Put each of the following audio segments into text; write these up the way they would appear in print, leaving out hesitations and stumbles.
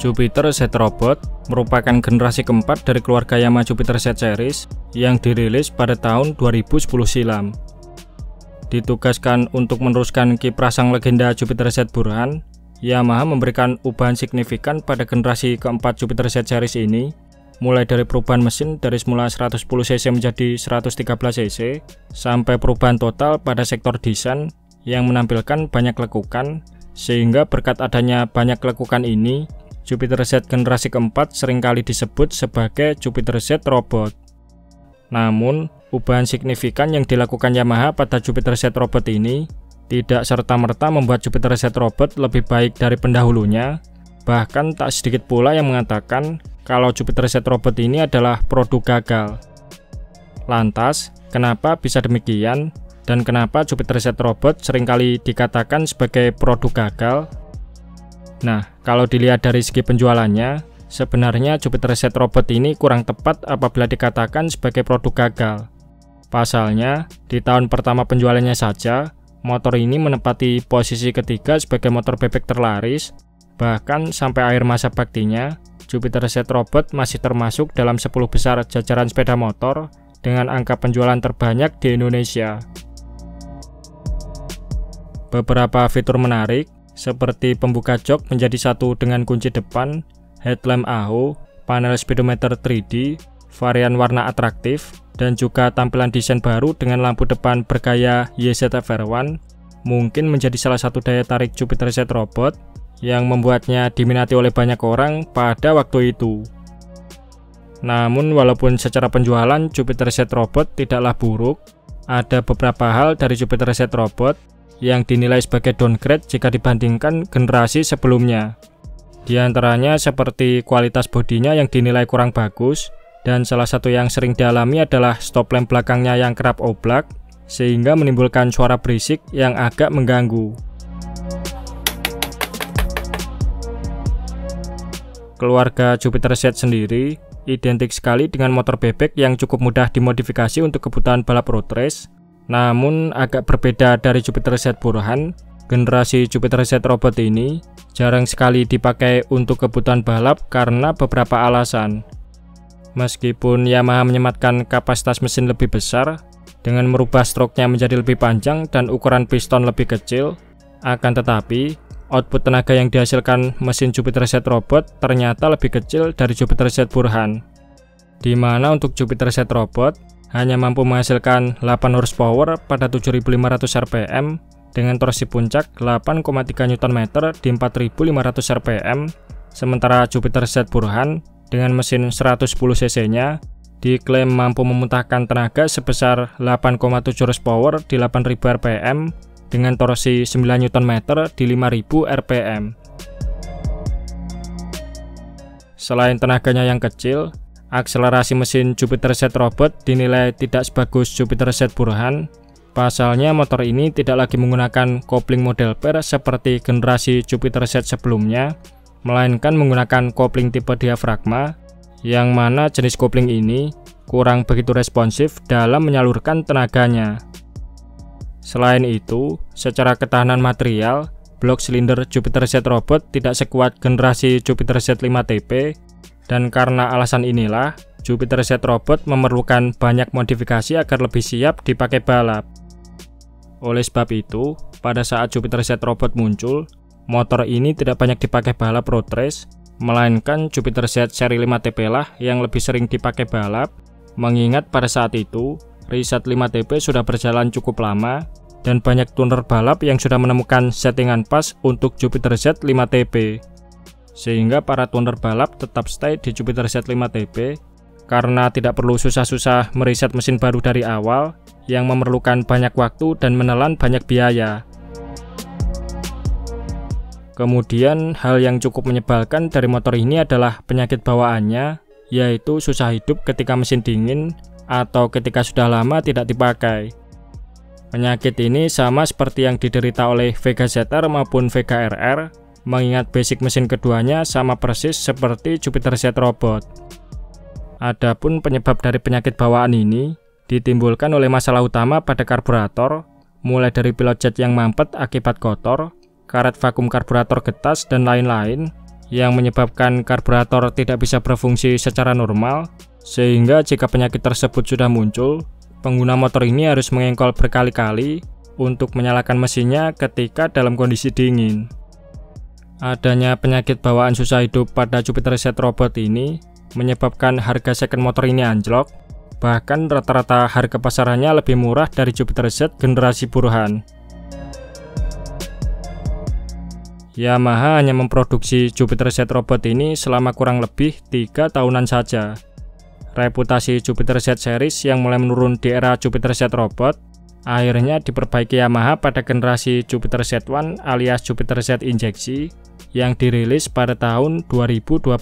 Jupiter Z Robot merupakan generasi keempat dari keluarga Yamaha Jupiter Z Series yang dirilis pada tahun 2010 silam. Ditugaskan untuk meneruskan kiprah sang legenda Jupiter Z Burhan, Yamaha memberikan perubahan signifikan pada generasi keempat Jupiter Z Series ini, mulai dari perubahan mesin dari semula 110 cc menjadi 113 cc, sampai perubahan total pada sektor desain yang menampilkan banyak lekukan, sehingga berkat adanya banyak lekukan ini, Jupiter Z generasi keempat seringkali disebut sebagai Jupiter Z Robot. Namun, perubahan signifikan yang dilakukan Yamaha pada Jupiter Z Robot ini tidak serta-merta membuat Jupiter Z Robot lebih baik dari pendahulunya. Bahkan tak sedikit pula yang mengatakan kalau Jupiter Z Robot ini adalah produk gagal. Lantas, kenapa bisa demikian? Dan kenapa Jupiter Z Robot seringkali dikatakan sebagai produk gagal? Nah, kalau dilihat dari segi penjualannya, sebenarnya Jupiter Z Robot ini kurang tepat apabila dikatakan sebagai produk gagal. Pasalnya, di tahun pertama penjualannya saja, motor ini menempati posisi ketiga sebagai motor bebek terlaris. Bahkan sampai akhir masa baktinya, Jupiter Z Robot masih termasuk dalam 10 besar jajaran sepeda motor dengan angka penjualan terbanyak di Indonesia. Beberapa fitur menarik, seperti pembuka jok menjadi satu dengan kunci depan, headlamp AHO, panel speedometer 3D, varian warna atraktif, dan juga tampilan desain baru dengan lampu depan bergaya YZF-R1, mungkin menjadi salah satu daya tarik Jupiter Z Robot yang membuatnya diminati oleh banyak orang pada waktu itu. Namun walaupun secara penjualan Jupiter Z Robot tidaklah buruk, ada beberapa hal dari Jupiter Z Robot yang dinilai sebagai downgrade jika dibandingkan generasi sebelumnya. Di antaranya seperti kualitas bodinya yang dinilai kurang bagus, dan salah satu yang sering dialami adalah stop lamp belakangnya yang kerap oblak, sehingga menimbulkan suara berisik yang agak mengganggu. Keluarga Jupiter Z sendiri identik sekali dengan motor bebek yang cukup mudah dimodifikasi untuk kebutuhan balap road race. Namun agak berbeda dari Jupiter Z Burhan, generasi Jupiter Z Robot ini jarang sekali dipakai untuk kebutuhan balap karena beberapa alasan. Meskipun Yamaha menyematkan kapasitas mesin lebih besar dengan merubah stroke-nya menjadi lebih panjang dan ukuran piston lebih kecil, akan tetapi output tenaga yang dihasilkan mesin Jupiter Z Robot ternyata lebih kecil dari Jupiter Z Burhan, di mana untuk Jupiter Z Robot hanya mampu menghasilkan 8 horsepower pada 7.500 rpm dengan torsi puncak 8,3 Nm di 4.500 rpm, sementara Jupiter Z Burhan dengan mesin 110 cc-nya diklaim mampu memuntahkan tenaga sebesar 8,7 horsepower di 8.000 rpm dengan torsi 9 Nm di 5.000 rpm. Selain tenaganya yang kecil, akselerasi mesin Jupiter Z Robot dinilai tidak sebagus Jupiter Z Burhan. Pasalnya motor ini tidak lagi menggunakan kopling model pair seperti generasi Jupiter Z sebelumnya, melainkan menggunakan kopling tipe diafragma, yang mana jenis kopling ini kurang begitu responsif dalam menyalurkan tenaganya. Selain itu, secara ketahanan material, blok silinder Jupiter Z Robot tidak sekuat generasi Jupiter Z 5TP, dan karena alasan inilah, Jupiter Z Robot memerlukan banyak modifikasi agar lebih siap dipakai balap. Oleh sebab itu, pada saat Jupiter Z Robot muncul, motor ini tidak banyak dipakai balap road race, melainkan Jupiter Z seri 5TP lah yang lebih sering dipakai balap, mengingat pada saat itu, riset 5TP sudah berjalan cukup lama, dan banyak tuner balap yang sudah menemukan settingan pas untuk Jupiter Z 5TP. Sehingga para tuner balap tetap stay di Jupiter Z 5TP karena tidak perlu susah-susah meriset mesin baru dari awal yang memerlukan banyak waktu dan menelan banyak biaya. Kemudian hal yang cukup menyebalkan dari motor ini adalah penyakit bawaannya, yaitu susah hidup ketika mesin dingin atau ketika sudah lama tidak dipakai. Penyakit ini sama seperti yang diderita oleh Vega ZR maupun Vega RR, mengingat basic mesin keduanya sama persis seperti Jupiter Z Robot. Adapun penyebab dari penyakit bawaan ini ditimbulkan oleh masalah utama pada karburator, mulai dari pilot jet yang mampet akibat kotor, karet vakum karburator getas, dan lain-lain, yang menyebabkan karburator tidak bisa berfungsi secara normal, sehingga jika penyakit tersebut sudah muncul, pengguna motor ini harus mengengkol berkali-kali untuk menyalakan mesinnya ketika dalam kondisi dingin. Adanya penyakit bawaan susah hidup pada Jupiter Z Robot ini menyebabkan harga second motor ini anjlok, bahkan rata-rata harga pasarannya lebih murah dari Jupiter Z generasi buruhan. Yamaha hanya memproduksi Jupiter Z Robot ini selama kurang lebih 3 tahunan saja. Reputasi Jupiter Z Series yang mulai menurun di era Jupiter Z Robot akhirnya diperbaiki Yamaha pada generasi Jupiter Z1 alias Jupiter Z Injeksi yang dirilis pada tahun 2012.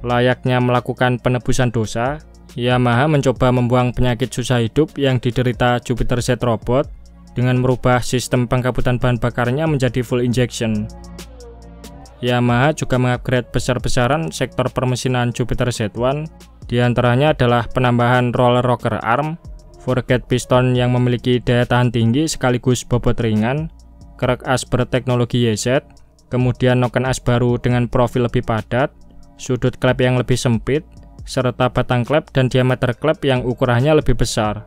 Layaknya melakukan penebusan dosa, Yamaha mencoba membuang penyakit susah hidup yang diderita Jupiter Z Robot dengan merubah sistem pengkabutan bahan bakarnya menjadi full injection. Yamaha juga mengupgrade besar-besaran sektor permesinan Jupiter Z1, diantaranya adalah penambahan roller rocker arm, foregate piston yang memiliki daya tahan tinggi sekaligus bobot ringan, kerek as berteknologi YZ, kemudian noken as baru dengan profil lebih padat, sudut klep yang lebih sempit, serta batang klep dan diameter klep yang ukurannya lebih besar.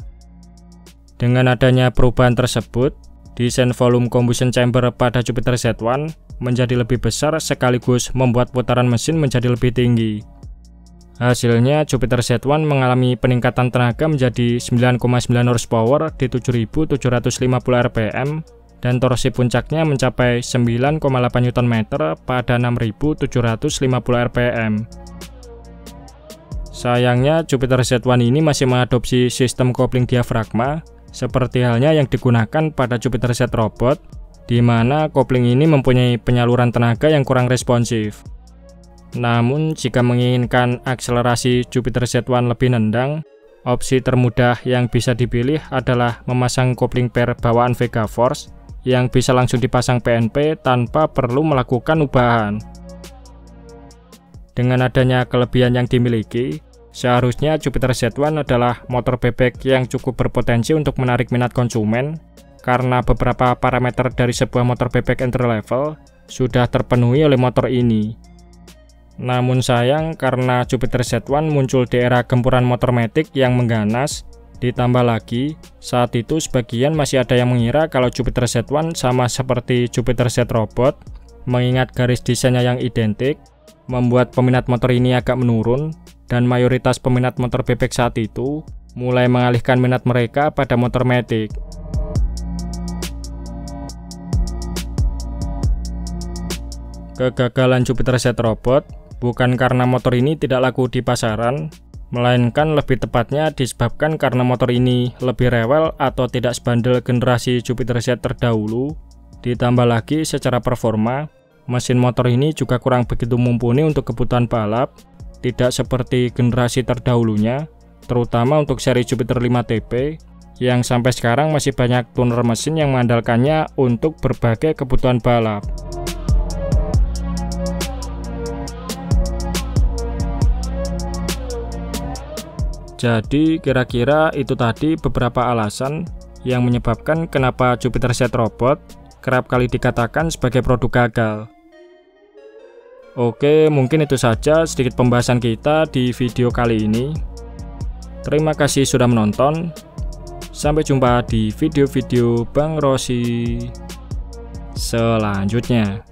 Dengan adanya perubahan tersebut, desain volume combustion chamber pada Jupiter Z1 menjadi lebih besar sekaligus membuat putaran mesin menjadi lebih tinggi. Hasilnya, Jupiter Z1 mengalami peningkatan tenaga menjadi 9,9 horsepower di 7.750 rpm dan torsi puncaknya mencapai 9,8 Nm pada 6.750 rpm. Sayangnya, Jupiter Z1 ini masih mengadopsi sistem kopling diafragma seperti halnya yang digunakan pada Jupiter Z Robot, di mana kopling ini mempunyai penyaluran tenaga yang kurang responsif. Namun, jika menginginkan akselerasi Jupiter Z1 lebih nendang, opsi termudah yang bisa dipilih adalah memasang kopling pair bawaan Vega Force yang bisa langsung dipasang PNP tanpa perlu melakukan ubahan. Dengan adanya kelebihan yang dimiliki, seharusnya Jupiter Z1 adalah motor bebek yang cukup berpotensi untuk menarik minat konsumen, karena beberapa parameter dari sebuah motor bebek entry level sudah terpenuhi oleh motor ini. Namun sayang, karena Jupiter Z1 muncul di era gempuran motor matic yang mengganas, ditambah lagi, saat itu sebagian masih ada yang mengira kalau Jupiter Z1 sama seperti Jupiter Z Robot, mengingat garis desainnya yang identik, membuat peminat motor ini agak menurun, dan mayoritas peminat motor bebek saat itu mulai mengalihkan minat mereka pada motor matic. Kegagalan Jupiter Z Robot bukan karena motor ini tidak laku di pasaran, melainkan lebih tepatnya disebabkan karena motor ini lebih rewel atau tidak sebandel generasi Jupiter Z terdahulu. Ditambah lagi secara performa, mesin motor ini juga kurang begitu mumpuni untuk kebutuhan balap, tidak seperti generasi terdahulunya, terutama untuk seri Jupiter 5TP, yang sampai sekarang masih banyak tuner mesin yang mengandalkannya untuk berbagai kebutuhan balap. Jadi kira-kira itu tadi beberapa alasan yang menyebabkan kenapa Jupiter Z Robot kerap kali dikatakan sebagai produk gagal. Oke, mungkin itu saja sedikit pembahasan kita di video kali ini. Terima kasih sudah menonton. Sampai jumpa di video-video Bang Rossi selanjutnya.